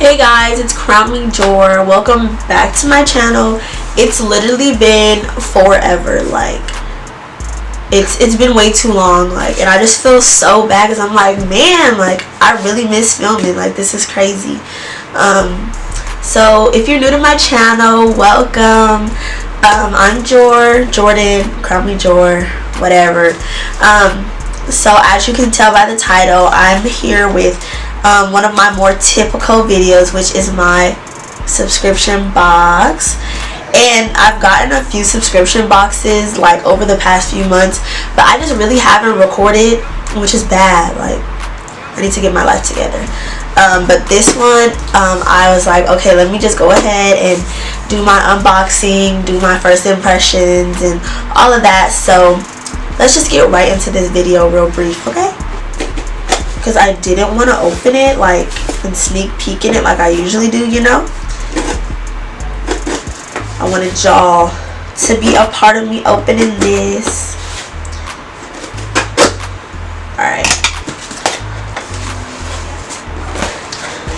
Hey guys, it's CrownMeJordyn. Welcome back to my channel. It's literally been forever. Like it's been way too long. Like, and I just feel so bad because I'm like, man, like I really miss filming. Like, this is crazy. So if you're new to my channel, welcome. I'm Jordan, CrownMeJordyn, whatever. So as you can tell by the title, I'm here with one of my more typical videos, which is my subscription box. And I've gotten a few subscription boxes like over the past few months, but I just really haven't recorded, which is bad. Like, I need to get my life together. But this one, I was like, okay, let me just go ahead and do my unboxing, do my first impressions and all of that. So let's just get right into this video real brief, okay? Because I didn't want to open it like and sneak peek in it like I usually do, you know. I wanted y'all to be a part of me opening this. Alright,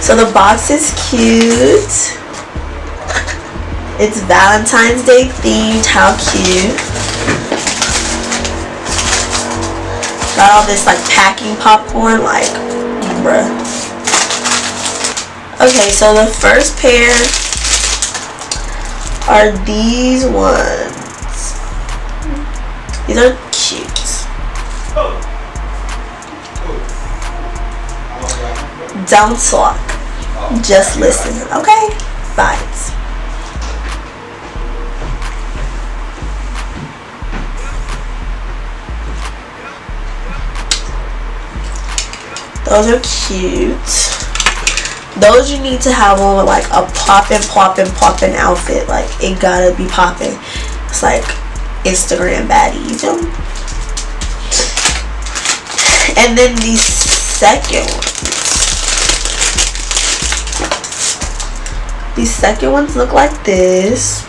so the box is cute. It's Valentine's Day themed. How cute. Got all this like packing popcorn, like, bruh. Okay, so the first pair are these ones. These are cute. Don't talk, just listen, okay? Vibes. Those are cute. Those you need to have on with like a poppin' outfit. Like, it gotta be poppin'. It's like Instagram baddie, you feel me? And then the second ones. These second ones look like this.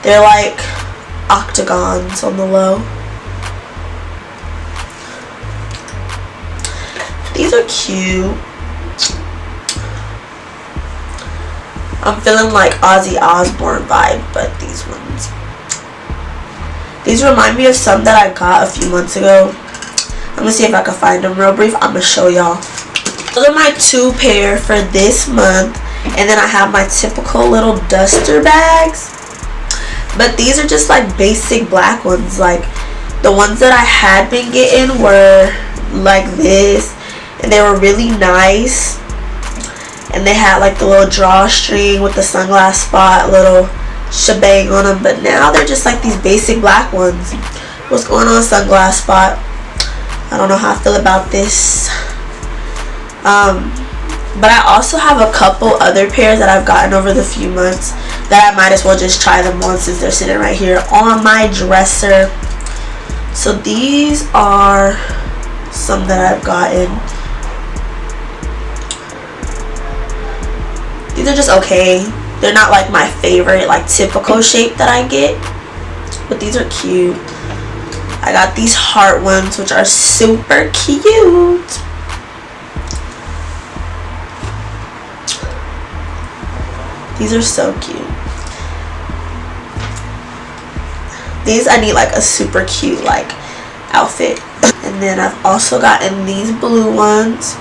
They're like octagons on the low. These are cute. I'm feeling like Ozzy Osbourne vibe, but these ones. These remind me of some that I got a few months ago. I'm gonna see if I can find them real brief. I'm gonna show y'all. Those are my two pair for this month. And then I have my typical little duster bags. But these are just like basic black ones. Like, the ones that I had been getting were like this. And they were really nice. And they had like the little drawstring with the SunglassSpot little shebang on them. But now they're just like these basic black ones. What's going on, SunglassSpot? I don't know how I feel about this. But I also have a couple other pairs that I've gotten over the few months that I might as well just try them on since they're sitting right here on my dresser. So these are some that I've gotten. These are just okay. They're not like my favorite, like typical shape that I get, but these are cute. I got these heart ones, which are super cute. These are so cute. These I need like a super cute like outfit. And then I've also gotten these blue ones,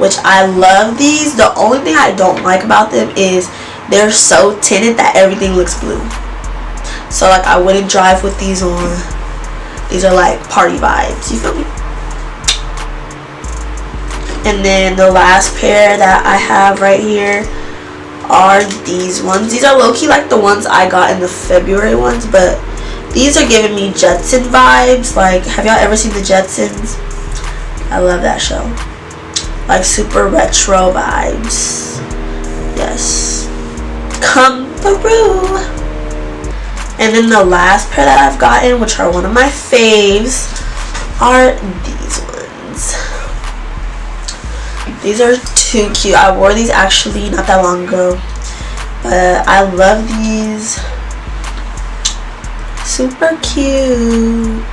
which I love these. The only thing I don't like about them is they're so tinted that everything looks blue. So like, I wouldn't drive with these on. These are like party vibes, you feel me? And then the last pair that I have right here are these ones. These are low-key like the ones I got in the February ones, but these are giving me Jetson vibes. Like, have y'all ever seen the Jetsons? I love that show. Like, super retro vibes. Yes. Come through. And then the last pair that I've gotten, which are one of my faves, are these ones. These are too cute. I wore these actually not that long ago, but I love these. Super cute.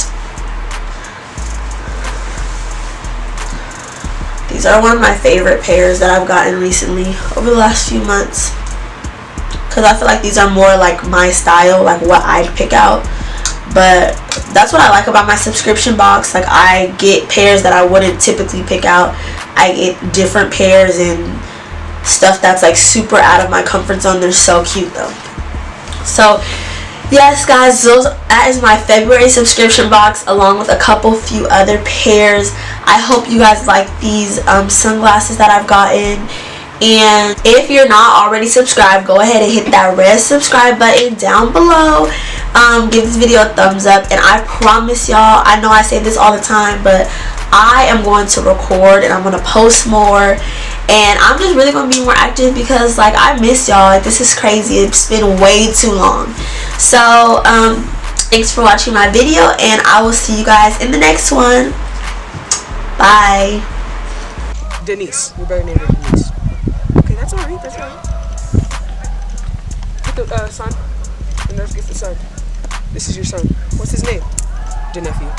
These are one of my favorite pairs that I've gotten recently over the last few months, because I feel like these are more like my style, like what I'd pick out. But that's what I like about my subscription box. Like, I get pairs that I wouldn't typically pick out. I get different pairs and stuff that's like super out of my comfort zone. They're so cute though. So yes guys, that is my February subscription box, along with a few other pairs. I hope you guys like these sunglasses that I've gotten. And if you're not already subscribed, go ahead and hit that red subscribe button down below. Give this video a thumbs up, and I promise y'all, I know I say this all the time, but I am going to record and I'm going to post more, and I'm just really going to be more active, because like I miss y'all. Like, this is crazy. It's been way too long. So thanks for watching my video, and I will see you guys in the next one. Bye. Denise. We better name her Denise. Okay, that's alright. That's alright. Get the son. The nurse gets the son. This is your son. What's his name? The nephew.